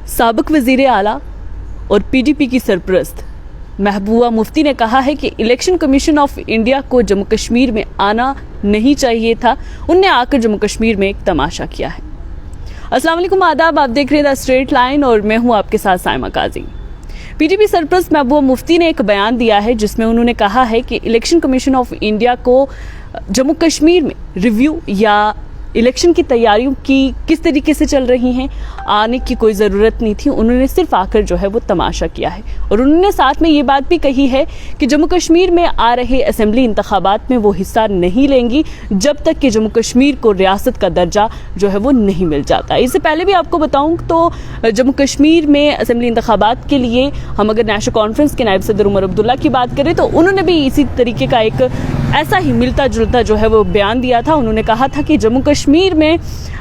साबिक वज़ीर आला और पीडीपी की सरपरस्त महबूबा मुफ्ती ने कहा है कि इलेक्शन कमीशन ऑफ इंडिया को जम्मू कश्मीर में आना नहीं चाहिए था। उनने आकर जम्मू कश्मीर में एक तमाशा किया है। अस्सलाम वालेकुम, आदाब। आप देख रहे हैं द स्ट्रेट लाइन और मैं हूं आपके साथ साइमा काजी। पीडीपी सरपरस्त महबूबा मुफ्ती ने एक बयान दिया है जिसमें उन्होंने कहा है कि इलेक्शन कमीशन ऑफ इंडिया को जम्मू कश्मीर में रिव्यू या इलेक्शन की तैयारियों की किस तरीके से चल रही हैं आने की कोई ज़रूरत नहीं थी। उन्होंने सिर्फ आकर जो है वो तमाशा किया है और उन्होंने साथ में ये बात भी कही है कि जम्मू कश्मीर में आ रहे असेंबली इंतखाबात में वो हिस्सा नहीं लेंगी जब तक कि जम्मू कश्मीर को रियासत का दर्जा जो है वो नहीं मिल जाता। इससे पहले भी आपको बताऊं तो जम्मू कश्मीर में असेंबली इंतखाबात के लिए हम अगर नेशनल कॉन्फ्रेंस के नायब सदर उमर अब्दुल्ला की बात करें तो उन्होंने भी इसी तरीके का एक ऐसा ही मिलता जुलता जो है वो बयान दिया था। उन्होंने कहा था कि जम्मू कश्मीर में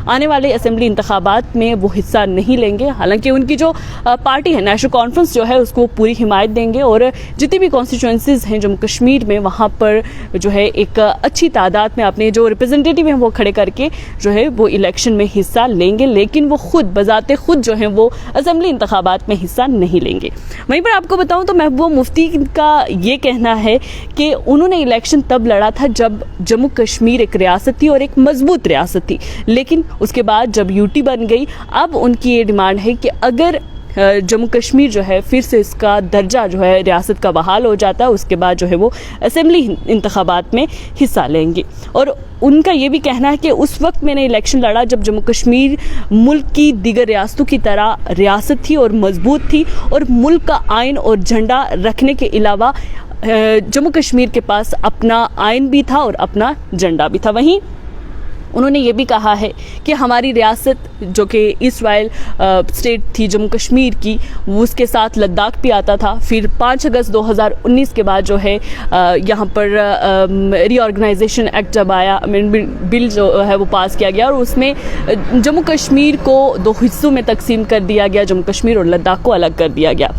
आने वाले असेंबली इंतखाबात में वो हिस्सा नहीं लेंगे। हालांकि उनकी जो पार्टी है नेशनल कॉन्फ्रेंस जो है उसको पूरी हिमायत देंगे और जितनी भी कॉन्स्टिट्यूंसीज हैं जम्मू कश्मीर में वहाँ पर जो है एक अच्छी तादाद में अपने जो रिप्रेजेंटेटिव हैं वो खड़े करके जो है वो इलेक्शन में हिस्सा लेंगे, लेकिन वो खुद बजाते खुद जो है वो असेंबली इंतखाबात में हिस्सा नहीं लेंगे। वहीं पर आपको बताऊँ तो महबूबा मुफ्ती का ये कहना है कि उन्होंने इलेक्शन तब लड़ा था जब जम्मू कश्मीर एक रियासत थी और एक मजबूत रियासत थी, लेकिन उसके बाद जब यूटी बन गई अब उनकी ये डिमांड है कि अगर जम्मू कश्मीर जो है फिर से इसका दर्जा जो है रियासत का बहाल हो जाता है उसके बाद जो है वो असेंबली इंतखाबात में हिस्सा लेंगे। और उनका ये भी कहना है कि उस वक्त मैंने इलेक्शन लड़ा जब जम्मू कश्मीर मुल्क की दीगर रियासतों की तरह रियासत थी और मजबूत थी और मुल्क का आइन और झंडा रखने के अलावा जम्मू कश्मीर के पास अपना आइन भी था और अपना झंडा भी था। वहीं उन्होंने ये भी कहा है कि हमारी रियासत जो कि ईस्ट वाइल स्टेट थी जम्मू कश्मीर की, उसके साथ लद्दाख भी आता था। फिर 5 अगस्त 2019 के बाद जो है यहाँ पर रीऑर्गेनाइजेशन एक्ट जब आया, बिल जो है वो पास किया गया और उसमें जम्मू कश्मीर को 2 हिस्सों में तकसीम कर दिया गया, जम्मू कश्मीर और लद्दाख को अलग कर दिया गया।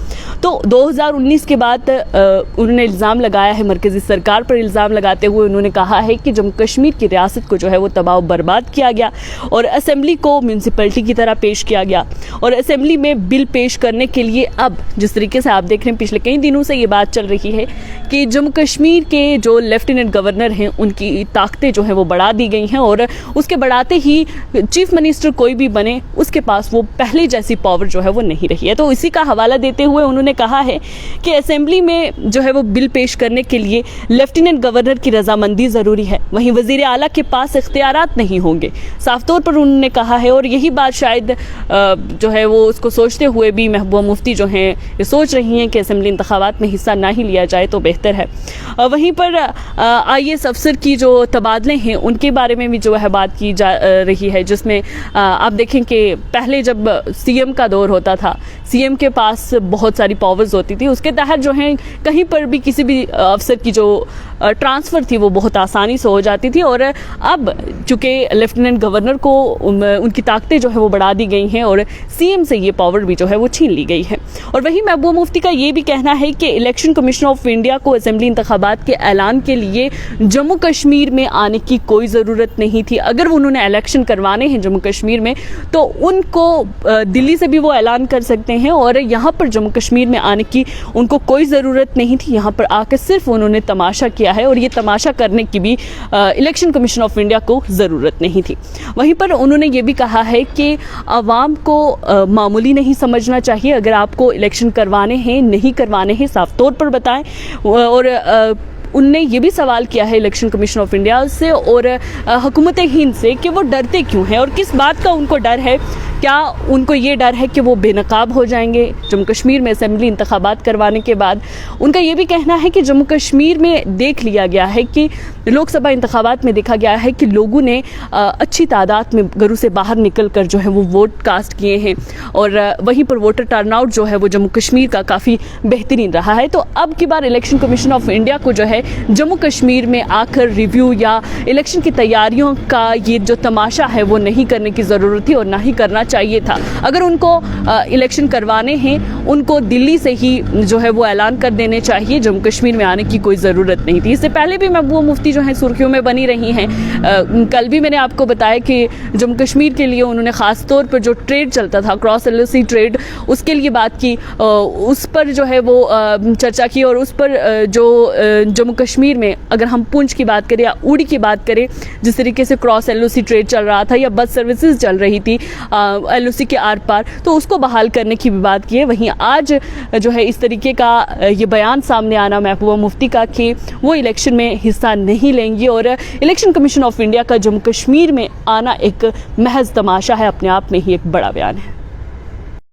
तो 2019 के बाद उन्होंने इल्ज़ाम लगाया है मरकज़ी सरकार पर, इल्ज़ाम लगाते हुए उन्होंने कहा है कि जम्मू कश्मीर की रियासत को जो है वो तबाह बर्बाद किया गया और असेंबली को म्यूनसिपैलिटी की तरह पेश किया गया। और असेंबली में बिल पेश करने के लिए अब जिस तरीके से आप देख रहे हैं पिछले कई दिनों से ये बात चल रही है कि जम्मू कश्मीर के जो लेफ्टिनेंट गवर्नर हैं उनकी ताकतें जो हैं वो बढ़ा दी गई हैं और उसके बढ़ाते ही चीफ मिनिस्टर कोई भी बने उसके पास वो पहले जैसी पावर जो है वो नहीं रही है। तो इसी का हवाला देते हुए उन्होंने कहा है कि असेंबली में जो है वो बिल पेश करने के लिए लेफ्टिनेंट गवर्नर की रजामंदी ज़रूरी है, वहीं वज़ीर आला के पास इख्तियारात नहीं होंगे, साफ तौर पर उन्होंने कहा है। और यही बात शायद जो है वो उसको सोचते हुए भी महबूबा मुफ्ती जो हैं ये सोच रही हैं कि असेंबली इंतखाबात में हिस्सा ना ही लिया जाए तो बेहतर है। वहीं पर IAS अफसर की जो तबादले हैं उनके बारे में भी जो है बात की जा रही है, जिसमें आप देखें कि पहले जब CM का दौर होता था, CM के पास बहुत सारी पावर्स होती थी, उसके तहत जो है कहीं पर भी किसी भी अफसर की जो ट्रांसफ़र थी वो बहुत आसानी से हो जाती थी। और अब चूँकि लेफ्टिनेंट गवर्नर को उनकी ताकतें जो है वो बढ़ा दी गई हैं और CM से ये पावर भी जो है वो छीन ली गई है। और वहीं महबूबा मुफ्ती का ये भी कहना है कि इलेक्शन कमीशन ऑफ इंडिया को असेंबली इंतखाबात के ऐलान के लिए जम्मू कश्मीर में आने की कोई ज़रूरत नहीं थी। अगर उन्होंने इलेक्शन करवाने हैं जम्मू कश्मीर में तो उनको दिल्ली से भी वो ऐलान कर सकते हैं और यहाँ पर जम्मू कश्मीर में आने की उनको कोई ज़रूरत नहीं थी। यहाँ पर आकर सिर्फ उन्होंने तमाशा किया है और ये तमाशा करने की भी इलेक्शन कमीशन ऑफ इंडिया को ज़रूरत नहीं थी। वहीं पर उन्होंने ये भी कहा है कि आवाम को मामूली नहीं समझना चाहिए, अगर आपको इलेक्शन करवाने हैं नहीं करवाने हैं साफ तौर पर बताएं। और उनने ये भी सवाल किया है इलेक्शन कमीशन ऑफ इंडिया से और हुकूमत हिंद से कि वो डरते क्यों हैं और किस बात का उनको डर है। क्या उनको ये डर है कि वो बेनकाब हो जाएंगे जम्मू कश्मीर में असेंबली इंतखाबात करवाने के बाद? उनका ये भी कहना है कि जम्मू कश्मीर में देख लिया गया है कि लोकसभा इंतखाबात में देखा गया है कि लोगों ने अच्छी तादाद में घरों से बाहर निकल कर जो है वो वोट कास्ट किए हैं और वहीं पर वोटर टर्नआउट जो है वो जम्मू कश्मीर का काफ़ी बेहतरीन रहा है। तो अब की बार इलेक्शन कमीशन ऑफ इंडिया को जो है जम्मू कश्मीर में आकर रिव्यू या इलेक्शन की तैयारियों का ये जो तमाशा है वो नहीं करने की ज़रूरत थी और ना ही करना चाहिए था। अगर उनको इलेक्शन करवाने हैं ان کو دلی سے ہی جو ہے وہ اعلان کر دینے چاہیے، جموں کشمیر میں آنے کی کوئی ضرورت نہیں تھی۔ اس سے پہلے بھی محبوبہ مفتی جو ہیں سرخیوں میں بنی رہی ہیں۔ کل بھی میں نے آپ کو بتایا کہ جموں کشمیر کے لیے انہوں نے خاص طور پر جو ٹریڈ چلتا تھا، کراس LOC ٹریڈ، اس کے لیے بات کی، اس پر جو ہے وہ چرچا کی، اور اس پر جو جموں کشمیر میں اگر ہم پونچھ کی بات کریں یا اوڑی کی بات کریں، جس طریقے سے کراس LOC ٹریڈ چل رہا تھا یا بس سروسز چل رہی تھی LOC کے آر پار، تو اس کو بحال کرنے کی بھی بات کی ہے۔ وہیں آج جو ہے اس طریقے کا یہ بیان سامنے آنا محبوبہ مفتی کا کہ وہ الیکشن میں حصہ نہیں لیں گی، اور الیکشن کمیشن آف انڈیا کا جموں کشمیر میں آنا ایک محض تماشا ہے، اپنے آپ میں ہی ایک بڑا بیان ہے۔